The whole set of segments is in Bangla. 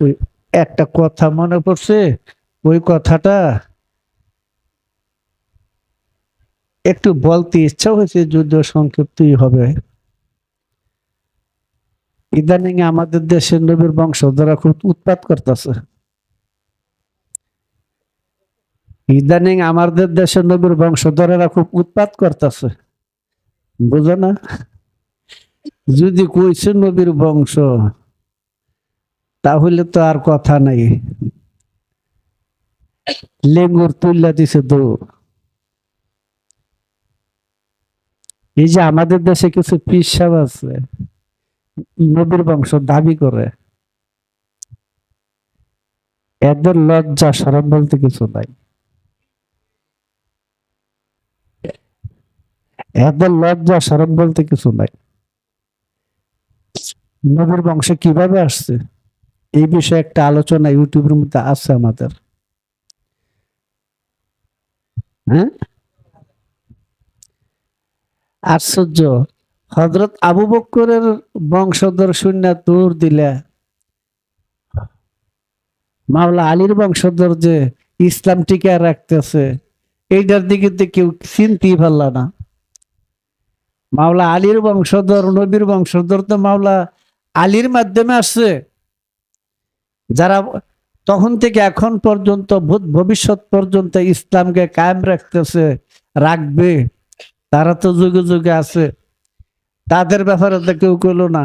ওই একটা কথা মনে পড়ছে, ওই কথাটা একটু বলতে ইচ্ছা হয়েছে, যদিও সংক্ষিপ্তই হবে। ইদানিং আমাদের দেশের নবীর বংশধররা খুব উৎপাত করতেছে। ইদানিং আমাদের দেশের নবীর বংশধরেরা খুব উৎপাত করতেছে, বুঝো না? যদি কইছে নবীর বংশ, তাহলে তো আর কথা নাই, লেঙ্গুর তুল্লা দিছে দৌড়। এই যে আমাদের দেশে কিছু পীর সাহেব আছে, নবীর বংশ দাবি করে, এদের লজ্জা শরম বলতে কিছু নাই। এদের লজ্জা শরম বলতে কিছু নাই। নবীর বংশ কিভাবে আসছে এই বিষয়ে একটা আলোচনা ইউটিউবের মধ্যে আছে আমাদের। হ্যাঁ, আশ্চর্য। হযরত আবু বকরের বংশধর শূন্য দূর দিলে, মাওলা আলীর বংশধর যে ইসলাম টিকে রাখতেছে, এইটার দিকে কেউ চিনতেই পারল না। মাওলা আলীর বংশধর, নবীর বংশধর তো মাওলা আলীর মাধ্যমে আসছে। যারা তখন থেকে এখন পর্যন্ত ভবিষ্যৎ পর্যন্ত ইসলামকে কায়েম রাখতেছে, রাখবে, তারা তো যুগে যুগে আছে। তাদের ব্যাপারে তো কেউ কইলো না,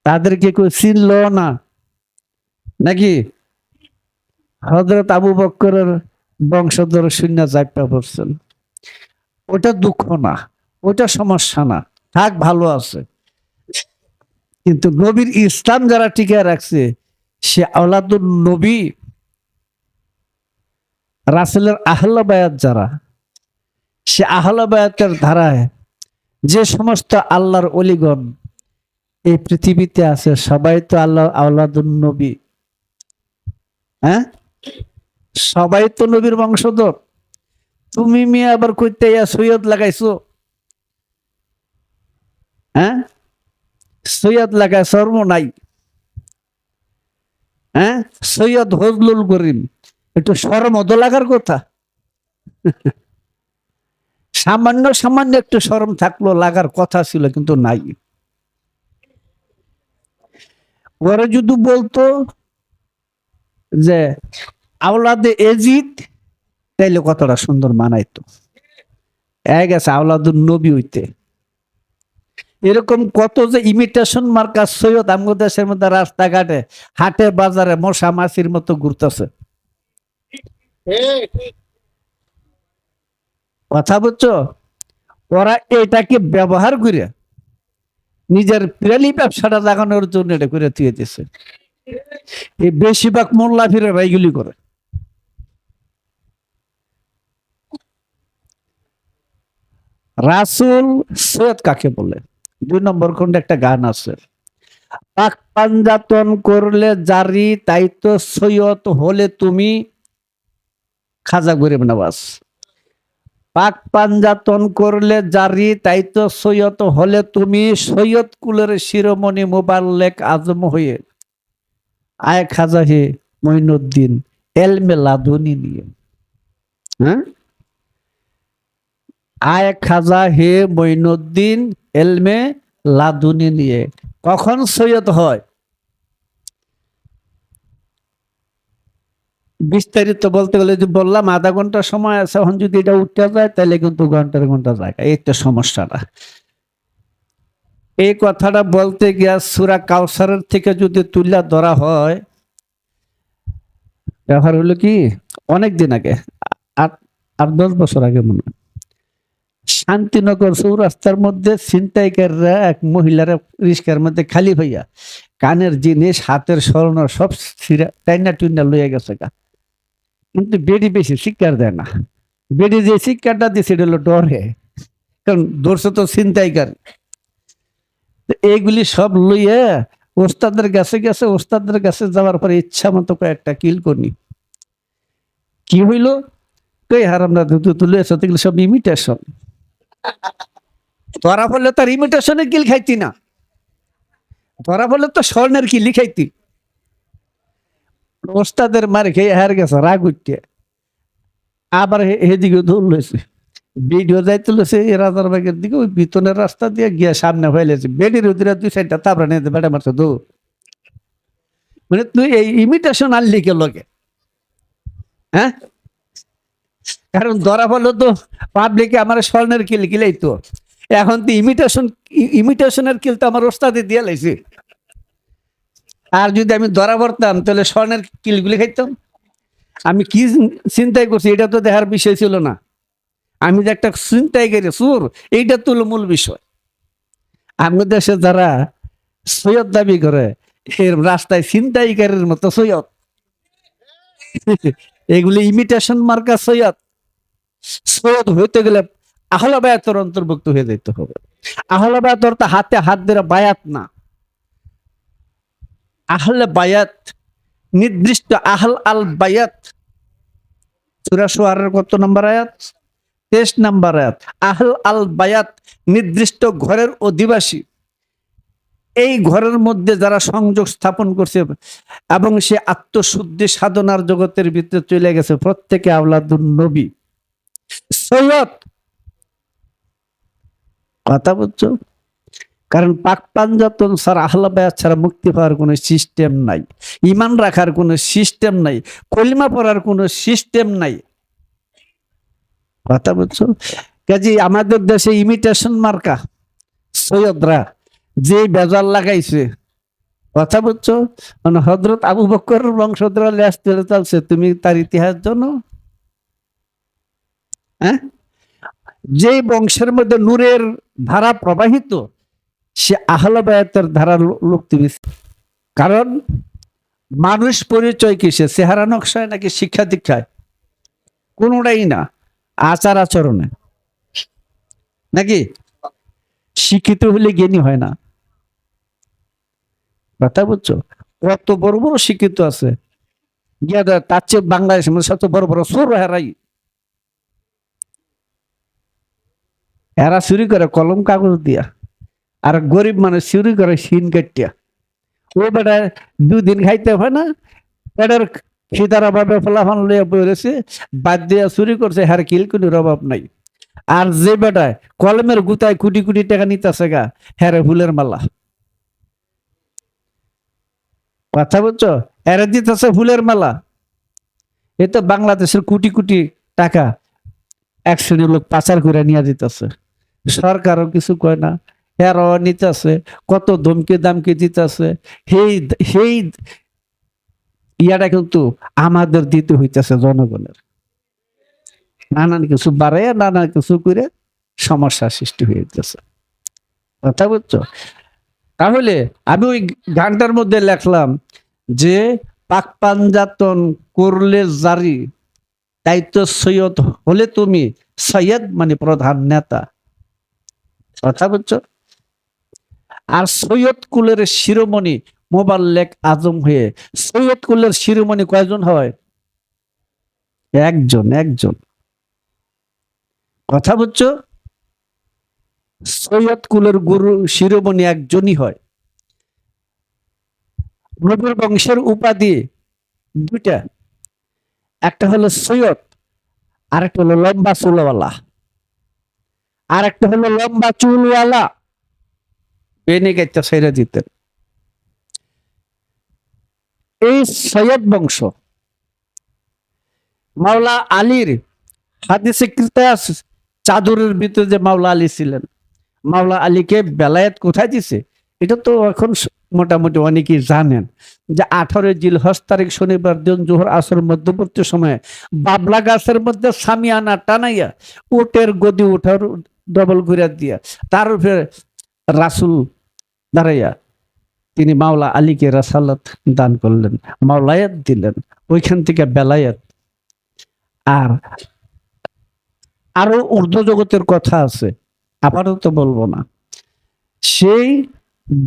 তাদেরকে কেউ চিনল না, নাকি? হযরত আবু বকরের বংশধর শূন্য চাপটা পড়ছেন। ওটা দুঃখ না, ওটা সমস্যা না, থাক, ভালো আছে। কিন্তু নবীর ইসলাম যারা টিকে রাখছে, সে আওলাদুন নবী, রাসূলের আহলে বায়াত যারা, সে আহলে বায়াতের ধারায় যে সমস্ত আল্লাহর ওলিগণ এই পৃথিবীতে আছে, সবাই তো আল্লাহ আওলাদুন নবী। হ্যাঁ, সবাই তো নবীর বংশধর। তুমি মিয়া আবার কইতে সৈয়দ লাগাইছো? হ্যাঁ, সৈয়দ লাগায় শর্ম নাই? হ্যাঁ, সৈয়দ ফজলুল করিম, একটু শরম তো লাগার কথা। সামান্য সামান্য একটু শরম থাকলো, লাগার কথা ছিল, কিন্তু নাই। ওরা যদি বলতো যে আওলাদে এজিদ, তাইলে কতটা সুন্দর মানাইতো। এক আছে আওলাদুন নবী হইতে। এরকম কত যে ইমিটেশন মার্কা সৈয়দ আমগো দেশের মধ্যে রাস্তাঘাটে, হাটে বাজারে মশা মাছির মতো ঘুরতেছে। কথা বুঝছো? ওরা এটাকে ব্যবহার করে নিজের প্রেলি ব্যবসাটা লাগানোর জন্য এটা করে দিয়ে দিছে। এই বেশিরভাগ মোল্লা ফিরেরা এইগুলি করে। রাসূল সৈয়দ কাকে বলে? 2 নম্বর খণ্ডে একটা গান আছে, পাক পাঞ্জাতন করলে জারি, তাই তো সৈয়দ হলে তুমি। খাজা গরিব নওয়াজ। পাক পাঞ্জাতন করলে জারি, তাই তো সৈয়দ হলে তুমি। সৈয়দ কুলের শিরোমণি মুবাল্লেক আজম হয়ে আয় খাজা হে মঈনুদ্দিন এলমে লাদুনি নিয়ে। হ্যাঁ, আয় খাজা হে মঈনুদ্দিন এলমে লাদুনি নিয়ে। কখন সৈয়দ হয় বিস্তারিত বলতে গেলে, যে বললাম আধা ঘন্টা সময় আছে, এখন যদি এটা উঠতে যায় তাহলে কিন্তু ঘন্টার ঘন্টা জায়গা, এই তো সমস্যাটা। এই কথাটা বলতে গিয়া সূরা কাউসারের থেকে যদি তুলে ধরা হয়, ব্যাপার হলো কি, অনেকদিন আগে, 8-10 বছর আগে মনে হয়, শান্তিনগর চৌরাস্তার মধ্যে ছিনতাইকারীরা এক মহিলার রিস্কার মধ্যে খালি ভাইয়া কানের জিনিস, হাতের স্বর্ণ সব টাইনা টুইনা লইয়া গেছে গা। কিন্তু বেডি বেশি শিক্ষার দেয় না। বেডি যে শিক্ষাটা দিচ্ছে এটা হলো ডরে, কারণ ধরছে তো ছিনতাইকারী। এইগুলি সব লইয়া ওস্তাদের কাছে গেছে। ওস্তাদের কাছে যাওয়ার পরে ইচ্ছা মতো কয়েকটা কিল করি। কি হইল? কই হারামরা তুলে এগুলো সব ইমিটেশন। ধরা পড়লে তার ইমিটেশনের কিল খাইতি না, ধরা পড়লে তো স্বর্ণের কিলি খাইতি। ওস্তাদের মার খেয়ে হার গেছে রাগ উঠতে, আবার এদিকে দৌড় লইছে, ভিডিও যাইতে লইছে রাজার বাগের দিকে, ওই পিতনের রাস্তা দিয়ে গিয়া সামনে হইলেছে, বেডির উদিরা 2 সাইডটা তারপরে নিয়ে বেটা মারছে দৌড়। মানে তুই এই ইমিটেশন আনলি কে লোকে, হ্যাঁ? কারণ ধরা হলো তো পাবলিকে আমার স্বর্ণের কিল কিলাই তো, এখন তো ইমিটেশনের কিল তো আমার ওস্তাদে দিয়ে লাইছে। আর যদি আমি ধরা পড়তাম তাহলে স্বর্ণের কিলগুলি খাইতাম। আমি কি চিন্তাই করছি এটা তো দেখার বিষয় ছিল না, আমি যে একটা চিন্তাই করি সুর, এইটা তো মূল বিষয়। আমাদের দেশে যারা সৈয়দ দাবি করে, এর রাস্তায় ছিনতাইকারীর মতো সৈয়দ, এগুলি ইমিটেশন মার্কা সৈয়দ। সৈয়দ হইতে গেলে আহলে বায়াতের অন্তর্ভুক্ত হয়ে যেতে হবে। আহলে বায়াত তো হাতে হাত ধরে বায়াত না, আহলে বায়াত নির্দিষ্ট, আহল আল বায়াত সূরা শুআরার কত নম্বর আয়াত? 23 নম্বর আয়াত। আহল আল বায়াত নির্দিষ্ট ঘরের অধিবাসী, এই ঘরের মধ্যে যারা সংযোগ স্থাপন করছে এবং সে আত্মশুদ্ধি সাধনার জগতের ভিতরে চলে গেছে, প্রত্যেকে আওলাদুন নবী সৈয়দ। কথা বুঝছো? কারণ পাক পাঞ্জাতন ছাড়া, আহলে বায়াত ছাড়া মুক্তি পাওয়ার কোনো সিস্টেম নাই, ঈমান রাখার কোনো সিস্টেম নাই, কলিমা পড়ার কোনো সিস্টেম নাই। কথা বুঝছো? কাজে আমাদের দেশে ইমিটেশন মার্কা সৈয়দরা যে বেজাল লাগাইছে, কথা বুঝছো? মানে হযরত আবু বকরের বংশধর লেজ তুলে চলছে, তুমি তার ইতিহাস জানো? হ্যাঁ, যে বংশের মধ্যে নূরের ধারা প্রবাহিত, সে আহলে বায়াতের ধারার লোক তুমি। কারণ মানুষ পরিচয় কিসে? চেহারা নকশায় নাকি শিক্ষা দীক্ষায়? কোনোটাই না, আচার আচরণে নাকি? শিক্ষিত হলে জ্ঞানী হয় না। কথা বুঝছো? কত বড় বড় শিক্ষিত আছে, তার চেয়ে বাংলাদেশের মধ্যে সবচেয়ে বড় বড় চোর হেরাই, এরা চুরি করে কলম কাগজ দিয়া, আর গরিব মানুষ চুরি করে সিন কাটিয়া। ও বেটা 2 দিন খাইতে হয় না, পেটের খিদার অভাবে ফলাফল লইয়া পড়েছে, বাদ দিয়া চুরি করছে, হার কিলকুলির অভাব নাই। আর যে বেটায় কলমের গুতায় কোটি কোটি টাকা নিতেছে গা, হ্যারে ফুলের মালা। কথা বুঝছো? এরা দিতেছে ফুলের মালা। এ তো বাংলাদেশের কোটি কোটি টাকা এক শ্রেণীর লোক পাচার করে নিয়ে দিতেছে, সরকারও কিছু কয় না, এরাও নিতেছে, কত ধমকি দামকি দিতেছে। সেই ইয়াটা কিন্তু আমাদের দিতে হইতেছে জনগণের, নানান কিছু বাড়াইয়া নানান কিছু করে সমস্যা সৃষ্টি হয়ে যেতেছে। কথা বুঝছো? তাহলে আমি ওই গানটার মধ্যে লেখলাম যে পাক পাঞ্জাতন করলে জারি, তাই তো সৈয়দ হলে তুমি, সৈয়দ মানে প্রধান নেতা। কথা বুঝছো? আর সৈয়দ কুলের শিরোমণি মোবাল্লেক আজম হয়ে, সৈয়দ কুলের শিরোমণি কয়জন হয়? একজন, একজন। কথা বুঝছো? সৈয়দ কুলের গুরু শিরোমণি একজনই হয়। নবীর বংশের উপাধি 2টা, একটা হলো সৈয়দ, আরেকটা হলো লম্বা চুলওয়ালা, আর একটা হলো লম্বা চুলওয়ালা। বেনে গাইতে ছেড়ে দিতেন। এই সৈয়দ বংশ মাওলা আলীর হাদিসে কৃত আছে, চাদরের ভিতরে যে মাওলা আলী ছিলেন, মাওলা আলীকে বেলায়েত কোথায় দিছে এটা তো এখন মোটামুটি অনেকেই জানেন, যে 18 জিলহজ তারিখ শনিবার দিন জোহর আসর মধ্যবর্তী সময়ে বাবলা গাছের মধ্যে সামিয়ানা টানাইয়া উটের গদি উঠার ডবল ঘুরিয়া দিয়া তার উপরে রাসূল দাঁড়াইয়া তিনি মাওলা আলীকে রাসালাত দান করলেন, মাওলায়াত দিলেন, ওইখান থেকে বেলায়েত। আর আরো ঊর্ধ্ব জগতের কথা আছে, আপাতত বলবো না। সেই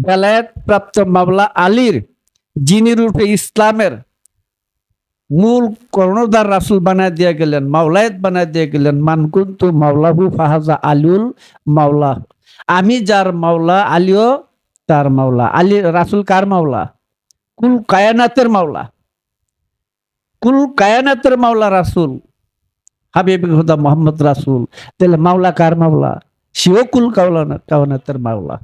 বেলায়েত প্রাপ্ত মাওলা আলীর যিনি রূপে ইসলামের মূল কর্ণধার রাসূল বানায় দিয়ে গেলেন, মাওলায়াত বানায় দিয়ে গেলেন, মানকুন্তু মাওলাহু ফাহাজা আলিউল মাওলা, আমি যার মাওলা আলীও তার মাওলা। আলী রাসূল কার মাওলা? কুল কায়নাতের মাওলা। কুল কায়নাতের মাওলা রাসূল হাবিব খুদা মোহাম্মদ রাসূল, তাহলে মাওলা কার মাওলা? সেও কুল কায়নাতের মাওলা,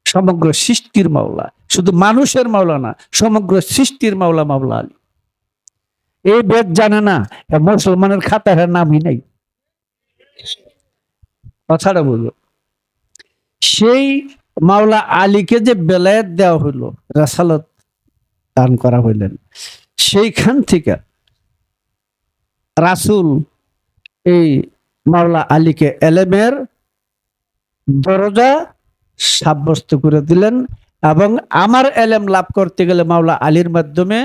সমগ্র সৃষ্টির মাওলা, শুধু মানুষের মাওলা না, সমগ্র সৃষ্টির মাওলা মাওলা আলী। এই বেদ জানে না, মুসলমানের খাতায় নামই নাই। কথাটা বললো, সেই মাওলা আলীকে যে বেলায়েত দেওয়া হইল, রাসালত দান করা হইলেন, সেইখান থেকে রাসূল এই মাওলা আলীকে এলেমের দরজা সাব্যস্ত করে দিলেন, এবং আমার এলেম লাভ করতে গেলে মাওলা আলীর মাধ্যমে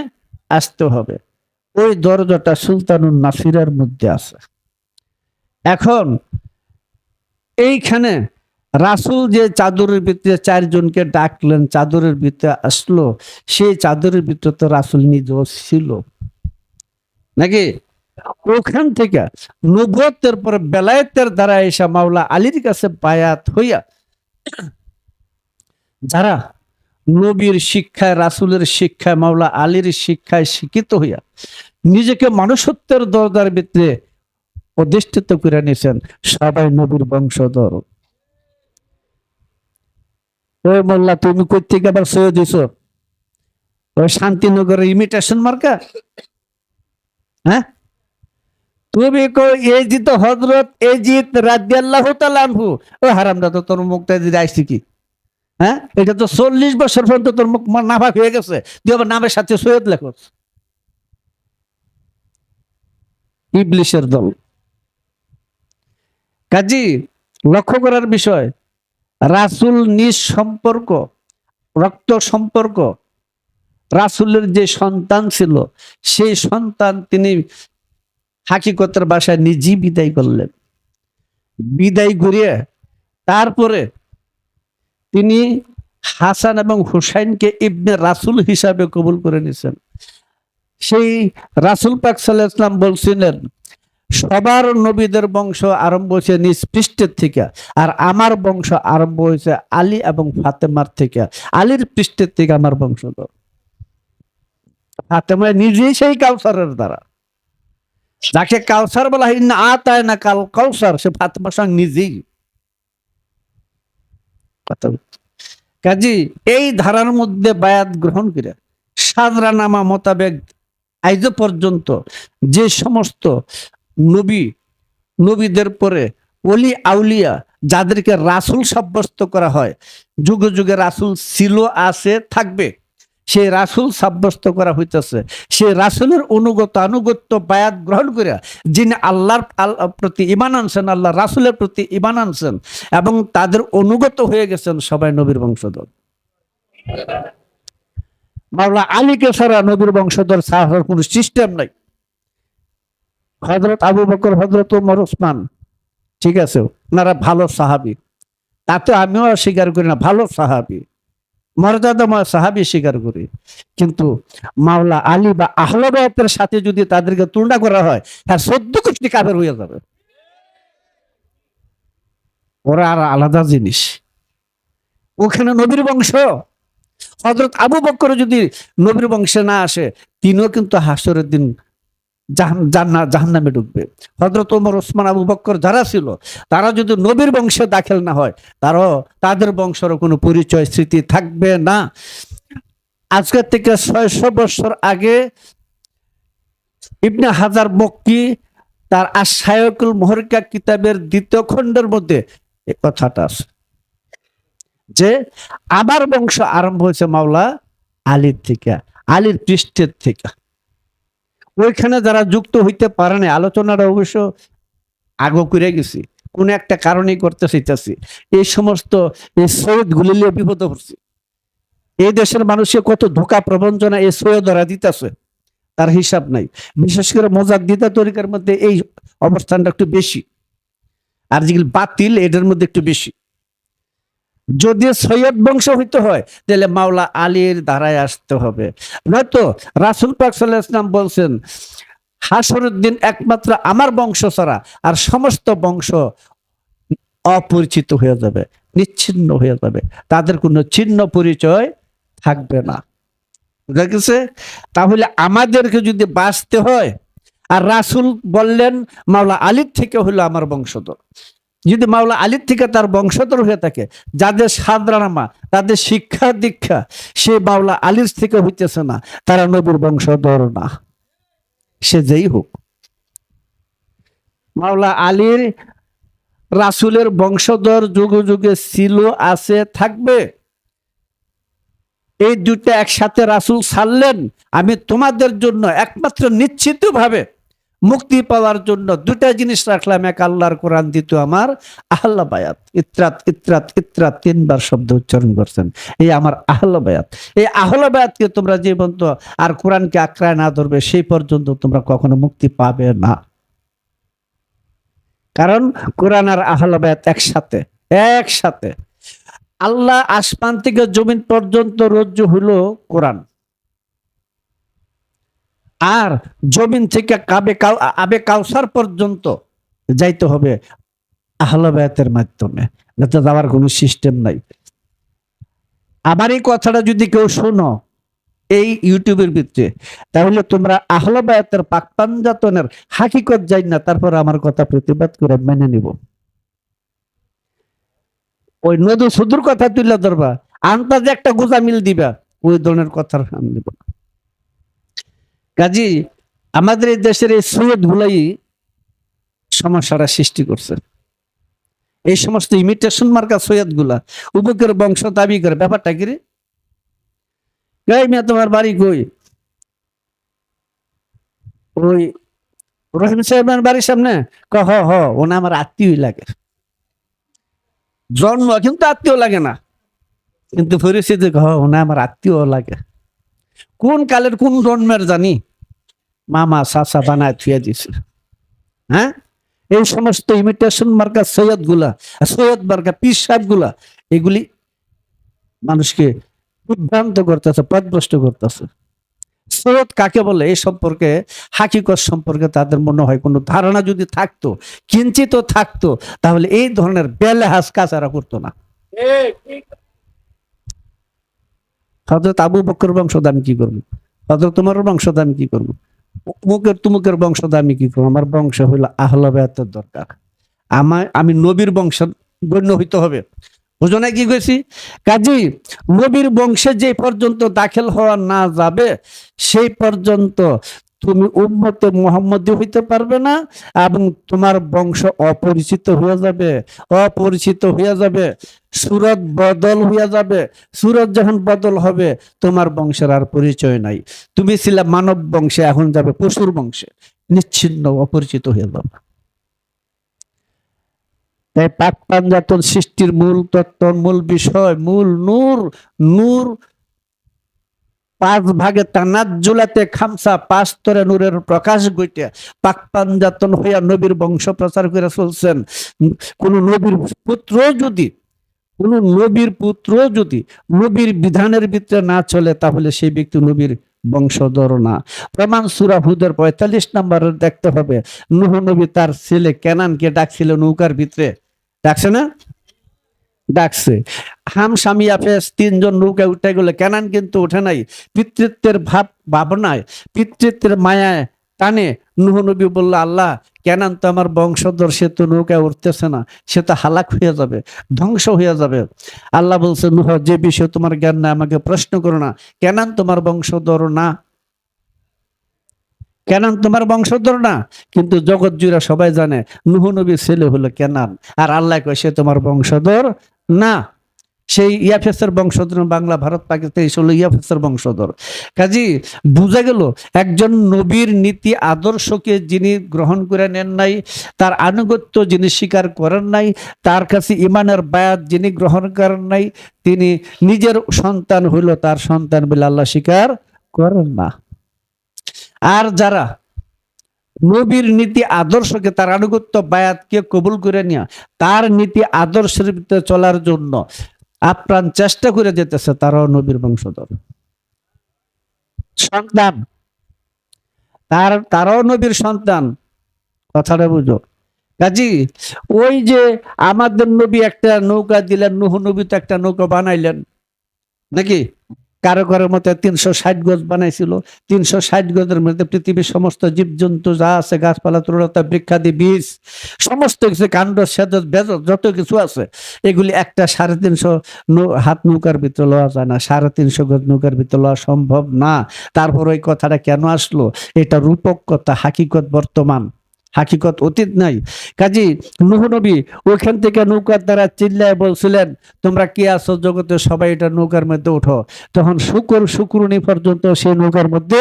আসতে হবে। ওই দরজাটা সুলতানুন নাসিরের মধ্যে আছে। এখন এইখানে রাসূল যে চাদরের ভিতরে চারজনকে ডাকলেন, চাদরের ভিতরে আসলো, সেই চাদরের ভিতরে তো রাসূল নিজেও ছিল নাকি? ওখান থেকে নবুয়তের পরে বেলায়েতের দ্বারা এসে মাওলা আলীর কাছে বায়াত হইয়া, যারা নবীর শিক্ষায়, রাসূলের শিক্ষায়, মাওলা আলীর শিক্ষায় শিক্ষিত হইয়া নিজেকে মনুষ্যত্বের দরজার ভিতরে অধিষ্ঠিত করে নিয়েছেন, সবাই নবীর বংশধর। ওই মোল্লা, তুমি কই থেকে আবার সৈয়দ হইছো? ওই শান্তিনগরের ইমিটেশন মার্কা? হ্যাঁ, তুমি কো এজিদ হযরত এজিদ রাদিয়াল্লাহু তাআলা আনহু। ও হারামজাদা, তোর মুখটা দিয়ে আইছি কি? হ্যাঁ, এটা তো 40 বছর পর্যন্ত তোর মুখ নাফাক হয়ে গেছে, তুই আবার নামের সাথে সৈয়দ লেখস। ইবলিশের দল। কাজী লক্ষ্য করার বিষয়, রাসূল নিজ সম্পর্ক, রক্ত সম্পর্ক, রাসূলের যে সন্তান ছিল, সেই সন্তান তিনি হাকিকতের বাসায় নিজেই বিদায় করলেন। বিদায় করিয়ে তারপরে তিনি হাসান এবং হুসাইনকে ইবনে রাসূল হিসাবে কবুল করে নিয়েছেন। সেই রাসূল পাক সাল্লাল্লাহু আলাইহি ওয়াসাল্লাম বলছিলেন, সবার নবীদের বংশ আরম্ভ হয়েছে নিজ পৃষ্ঠের থেকে, আর আমার বংশ আরম্ভ হয়েছে আলী এবং ফাতেমার থেকে। আলীর পৃষ্ঠের থেকে আমার বংশধর। ফাতেমা নিজেই সেই কাউসারের দ্বারা, যাকে কাউসার বলা হয়, না আতায় না কাল কাউসার, সে ফাতেমার সঙ্গে নিজেই কথা। কাজী এই ধারার মধ্যে বায়াত গ্রহণ করে সাজরানামা মোতাবেক আইজ পর্যন্ত যে সমস্ত নবীদের পরে ওলি আউলিয়া যাদেরকে রাসূল সাব্যস্ত করা হয়, যুগে যুগে রাসূল ছিল, আছে, থাকবে, সেই রাসূল সাব্যস্ত করা হইতেছে। সেই রাসূলের আনুগত্য বায়াত গ্রহণ করে যিনি আল্লাহর প্রতি ঈমান আনছেন, আল্লাহ রাসূলের প্রতি ঈমান আনছেন এবং তাদের অনুগত হয়ে গেছেন, সবাই নবীর বংশধর। মাওলা আলীকে ছাড়া নবীর বংশধর ছাড়ার কোন সিস্টেম নাই। হযরত আবু বকর, হযরত ওমর, ওসমান, ঠিক আছে, ওনারা ভালো সাহাবী, তাতে আমিও স্বীকার করি না, ভালো সাহাবী, মর্যাদাময় সাহাবী স্বীকার করি। কিন্তু মাওলা আলী বা আহলে বায়াতের সাথে যদি তাদেরকে তুলনা করা হয়, হ্যাঁ 14 কোটি কাফের হয়ে যাবে। ওরা আর আলাদা জিনিস। ওখানে নবীর বংশ, হযরত আবু বকর যদি নবীর বংশে না আসে, তিনিও কিন্তু হাসরের দিন জাহান্নামে ঢুকবে। হযরত ওমর, ওসমান, আবু বকর যারা ছিল, তারা যদি নবীর বংশে দাখিল না হয়, তাদের বংশের কোনো পরিচয় স্মৃতি থাকবে না। আজকের থেকে 600 বছর আগে ইবনে হাজার মক্কি তার আশ-শায়কুল মুহাররিকা কিতাবের 2য় খণ্ডের মধ্যে এই কথাটা আছে যে আমার বংশ আরম্ভ হয়েছে মাওলা আলীর থেকে, আলীর পৃষ্ঠের থেকে। ওইখানে যারা যুক্ত হইতে পারে না, আলোচনাটা অবশ্য আগে করে গেছি, কোন একটা কারণেই করতে চাইতেছি, এই সমস্ত এই সৈয়দ গুলিলে বিপদ পড়ছে। এই দেশের মানুষকে কত ধোকা প্রবঞ্চনা এই সৈয়দরা দিতেছে, তার হিসাব নাই। বিশেষ করে মুজাদ্দিদা তরিকার মধ্যে এই অবস্থানটা একটু বেশি, আর যেগুলো বাতিল এটার মধ্যে একটু বেশি। যদি সৈয়দ বংশ হইতে হয়, তাহলে মাওলা আলীর ধারায় আসতে হবে, নয়তো রাসূল পাক সাল্লাল্লাহু আলাইহি ওয়াসাল্লাম বলছেন, হাসরের দিন একমাত্র আমার বংশ ছাড়া আর সমস্ত বংশ অপরিচিত হয়ে যাবে, নিচ্ছিন্ন হয়ে যাবে, তাদের কোনো চিহ্ন পরিচয় থাকবে না। বুঝা গেছে? তাহলে আমাদেরকে যদি বাঁচতে হয়, আর রাসূল বললেন মাওলা আলীর থেকে হলো আমার বংশধর, যদি মাওলা আলীর থেকে তার বংশধর হয়ে থাকে, যাদের সাদরানামা, তাদের শিক্ষা দীক্ষা সে মাওলা আলীর থেকে হইতেছে না, তারা নবীর বংশধর না, সে যেই হোক। মাওলা আলীর রাসূলের বংশধর যুগে যুগে ছিল, আছে, থাকবে। এই দুটো একসাথে রাসূল ছাড়লেন, আমি তোমাদের জন্য একমাত্র নিশ্চিত ভাবে মুক্তি পাওয়ার জন্য দুটা জিনিস রাখলাম, এক আল্লাহর কোরআন, দ্বিতীয় আমার আহলে বায়াত। ইত্রাত ইত্রাত ইত্রাত তিনবার শব্দ উচ্চারণ করছেন, এই আমার আহলে বায়াত। এই আহলে বায়াতকে তোমরা যে পর্যন্ত আর কোরআনকে আঁকড়ায় না ধরবে, সেই পর্যন্ত তোমরা কখনো মুক্তি পাবে না। কারণ কোরআন আর আহলে বায়াত একসাথে, একসাথে। আল্লাহ আসমান থেকে জমিন পর্যন্ত রজ্জু হলো কোরআন, আর জমিন থেকে আবে কাউসার পর্যন্ত যাইতে হবে আহলে বায়াতের মাধ্যমে, যাতে যাওয়ার কোনো সিস্টেম নাই। আবার এই কথাটা যদি কেউ শোনো এই ইউটিউবের ভিতরে, তাহলে তোমরা আহলে বায়াতের পাক পাঞ্জাতনের হাকিকত যাই না, তারপর আমার কথা প্রতিবাদ করে মেনে নিব। ওই নদী সুদূর কথা তুলে ধরবা, আন্তাজে একটা গোজা মিল দিবা, ওই ধরনের কথার আমি নিব না। কাজী আমাদের এই দেশের এই সৈয়দ গুলাই সমস্যাটা সৃষ্টি করছে। এই সমস্ত ইমিটেশন মার্কা সৈয়দ গুলা উবুকের বংশ দাবি করে, ব্যাপারটা কি রে? গাই মিয়া তোমার বাড়ি কই? ওই রহিম সাহেবের বাড়ির সামনে। হ হ, ওনা আমার আত্মীয় লাগে, জন্ম কিন্তু আত্মীয় লাগে না, কিন্তু পরিস্থিতি ওনা আমার আত্মীয় লাগে। কোন কালের কোন জন্মের জানি মামা চাচা বানায় থুয়ে দিছিল। হ্যাঁ, এই সমস্ত ইমিটেশন মার্কা সৈয়দ গুলা, সৈয়দ মার্কা পীর সাহেব গুলা, এগুলি মানুষকে বিভ্রান্ত করতেছে, পথভ্রষ্ট করতেছে। সৈয়দ কাকে বলে এই সম্পর্কে, হাকিকত সম্পর্কে তাদের মনে হয় কোনো ধারণা যদি থাকতো, কিঞ্চিত থাকতো, তাহলে এই ধরনের বেলেহাজ কাজ এরা করতো না। হযরত আবু বকর বংশধর আমি কি করবো? হযরত উমর বংশধর আমি কি করবো? তুমুকের বংশধর আমি কি করবো? আমার বংশ হইলো আহলে বায়াতের দরকার। আমি নবীর বংশ গণ্য হইতে হবে। বুঝো না কি কইছি? কাজী নবীর বংশে যে পর্যন্ত দাখিল হওয়া না যাবে, সেই পর্যন্ত তুমি উম্মতে মুহাম্মদী হইতে পারবে না, এবং তোমার বংশ অপরিচিত হয়ে যাবে, অপরিচিত হয়ে যাবে, সুরত বদল হয়ে যাবে। সুরত যখন বদল হবে, তোমার বংশের আর পরিচয় নাই। তুমি ছিলে মানব বংশে, এখন যাবে পশুর বংশে, নিচ্ছিন্ন অপরিচিত হয়ে যাবে। তাই পাক পাঞ্জাতন সৃষ্টির মূল তত্ত্ব, মূল বিষয়, মূল নূর, নূর পাঁচ ভাগে তানাজ্জুলাতে খামসা, পাঁচ স্তরে নূরের প্রকাশ ঘটে পাক পাঞ্জাতন হইয়া নবীর বংশ প্রচার করে চলছেন। কোন নবীর পুত্র যদি, কোন নবীর পুত্র যদি নবীর বিধানের ভিতরে না চলে, তাহলে সেই ব্যক্তি নবীর বংশধর না। প্রমাণ সূরা হুদের 45 নম্বরে দেখতে হবে। নূহ নবী তার ছেলে কেনানকে ডাকছিল নৌকার ভিতরে, ডাকছে না? ডাকছে। হাম স্বামী আফেস তিনজন নৌকায় উঠে গেলে, কেনান কিন্তু ওঠে নাই। পিতৃত্বের ভাবনায়, পিতৃত্বের মায়ায় টানে নূহ নবী বলল, আল্লাহ কেনান তো আমার বংশধর, সে তো নৌকায় উঠতেছে না, সে তো হালাক হয়ে যাবে, ধ্বংস হয়ে যাবে। আল্লাহ বলছে, নূহ যে বিষয়ে তোমার জ্ঞান নাই আমাকে প্রশ্ন করো না। কেনান তোমার বংশধর না, কেনান তোমার বংশধর না, কিন্তু জগৎ জুড়ে সবাই জানে নূহ নবীর ছেলে হলো কেনান, আর আল্লাহ কয় সে তোমার বংশধর না। সেই ইয়াফেসের বংশধর, বাংলা ভারত পাকিস্তান হলো ইয়াফেসের বংশধর। কাজী বুঝা গেল, একজন নবীর নীতি আদর্শকে যিনি গ্রহণ করে নেন নাই, তার আনুগত্য যিনি স্বীকার করেন নাই, তার কাছে ইমানের বায়াত যিনি গ্রহণ করেন নাই, তিনি নিজের সন্তান হইল তার সন্তান বলে আল্লাহ স্বীকার করেন না। আর যারা নবীর নীতি আদর্শকে, তার আনুগত্য বায়াতকে কবুল করে নিয়ে তার নীতি আদর্শের ভিতরে চলার জন্য আপ্রাণ চেষ্টা করে যেতেছে, তারাও নবীর বংশধর সন্তান, তারাও নবীর সন্তান। কথাটা বুঝো। কাজী ওই যে আমাদের নবী একটা নৌকা দিলেন, নূহ নবী তো একটা নৌকা বানাইলেন নাকি? কারো কারো মতে 360 গজ বানাইছিল। 360 গজের মধ্যে পৃথিবীর সমস্ত জীবজন্তু যা আছে, গাছপালা, তরুলতা, বৃক্ষাদি, বীজ, সমস্ত কিছু, কাণ্ড, সেদ, বেজ, যত কিছু আছে, এগুলি একটা 350 হাত নৌকার ভিতরে লওয়া যায় না। 350 গজ নৌকার ভিতরে লওয়া সম্ভব না। তারপর ওই কথাটা কেন আসলো? এটা রূপক কথা, হাকিকত বর্তমান, হাকিকত অতীত নাই। কাজী নূহ নবী ওখান থেকে নৌকার দ্বারা চিল্লায় বলছিলেন, তোমরা কি আছো জগতে, সবাই এটা নৌকার মধ্যে উঠো। তখন শুকুরনি পর্যন্ত সে নৌকার মধ্যে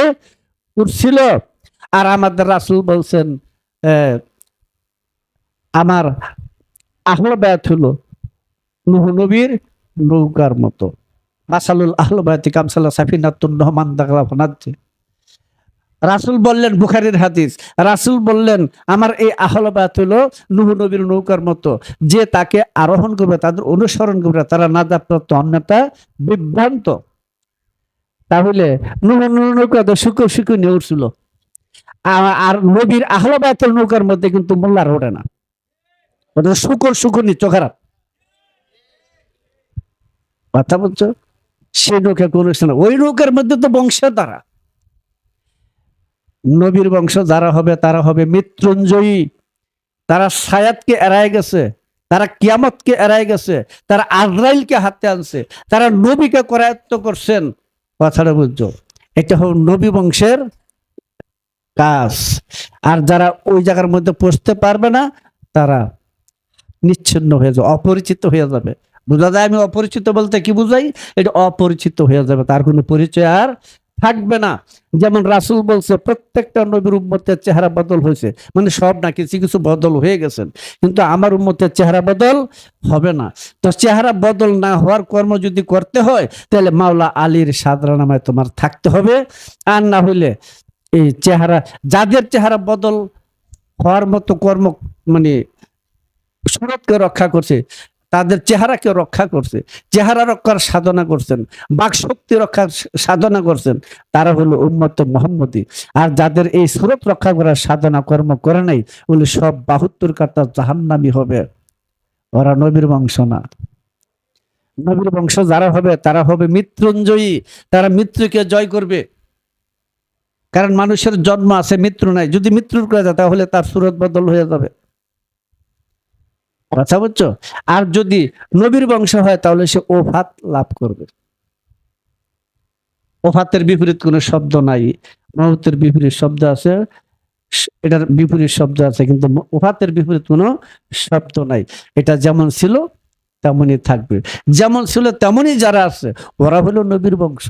উঠছিল। আর আমাদের রাসূল বলছেন, আমার আহলে বায়াত হলো নূহ নবীর নৌকার মতো। মাসালুল আহলে বায়াতি কামসালা সাফিনাতুন নূহ মান দাখালা ফানাজ্জি। রাসূল বললেন, বুখারীর হাদিস, রাসূল বললেন, আমার এই আহলে বায়াত হলো নূহ নবীর নৌকার মতো, যে তাকে আরোহণ করবে, তাদের অনুসরণ করবে, তারা নাজাতপ্রাপ্ত, অন্যতা বিভ্রান্ত। তাহলে নূহ নৌকাতে শুকুর নিয়ে উঠছিল। আর নবীর আহলে বায়াতের নৌকার মধ্যে কিন্তু মোল্লার ওঠে না, ওটা শুকুর নিচ্ছ খারাপ কথা বলছো। সে নৌকা কোন না, ওই নৌকার মধ্যে তো বংশের দ্বারা, নবীর বংশ যারা হবে তারা হবে মৃত্যুঞ্জয়ী। তারা সায়াতকে এড়ায় গেছে, তারা কিয়ামতকে এড়ায় গেছে, তারা আজরাইলকে হাতে আনছে, তারা নবীকে করায়ত্ত করছেন। কথাটা বুঝছো? এটা হল নবী বংশের কাজ। আর যারা ওই জায়গার মধ্যে পৌঁছতে পারবে না, তারা নিচ্ছিন্ন হয়ে যাবে, অপরিচিত হয়ে যাবে। বোঝা যায় আমি অপরিচিত বলতে কি বুঝাই? এটা অপরিচিত হয়ে যাবে, তার কোনো পরিচয় আর থাকবে না। যেমন রাসূল বলছে, প্রত্যেকটা নবীর উম্মতের চেহারা বদল হয়েছে, মানে সব না, কিছু কিছু বদল হয়ে গেছেন, কিন্তু আমার উম্মতের চেহারা বদল হবে না। তো চেহারা বদল না হওয়ার কর্ম যদি করতে হয়, তাহলে মাওলা আলীর সাদরা নামায় তোমার থাকতে হবে। আর না হইলে এই চেহারা, যাদের চেহারা বদল হওয়ার মতো কর্ম, মানে সুরতকে রক্ষা করছে, তাদের চেহারাকে রক্ষা করছে, চেহারা রক্ষার সাধনা করছেন, বাকশক্তি রক্ষার সাধনা করছেন, তারা হলো উম্মত মুহাম্মদী। আর যাদের এই সুরত রক্ষা করার সাধনা কর্ম করে নাই, ওগুলো সব 72 কাটা জাহান্নামী হবে। ওরা নবীর বংশ না। নবীর বংশ যারা হবে তারা হবে মৃত্যুঞ্জয়ী, তারা মৃত্যুকে জয় করবে। কারণ মানুষের জন্ম আছে, মৃত্যু নাই। যদি মৃত্যুর করে যায়, তাহলে তার সুরত বদল হয়ে যাবে। কথা বুঝছো? আর যদি নবীর বংশ হয়, তাহলে সে ওফাত লাভ করবে। ওফাতের বিপরীত কোনো শব্দ নাই, মউতের বিপরীত শব্দ আছে, এটার বিপরীত শব্দ আছে, কিন্তু ওফাতের বিপরীত কোনো শব্দ নাই। এটা যেমন ছিল তেমনই থাকবে, যেমন ছিল তেমনই যারা আছে, ওরা হলো নবীর বংশ।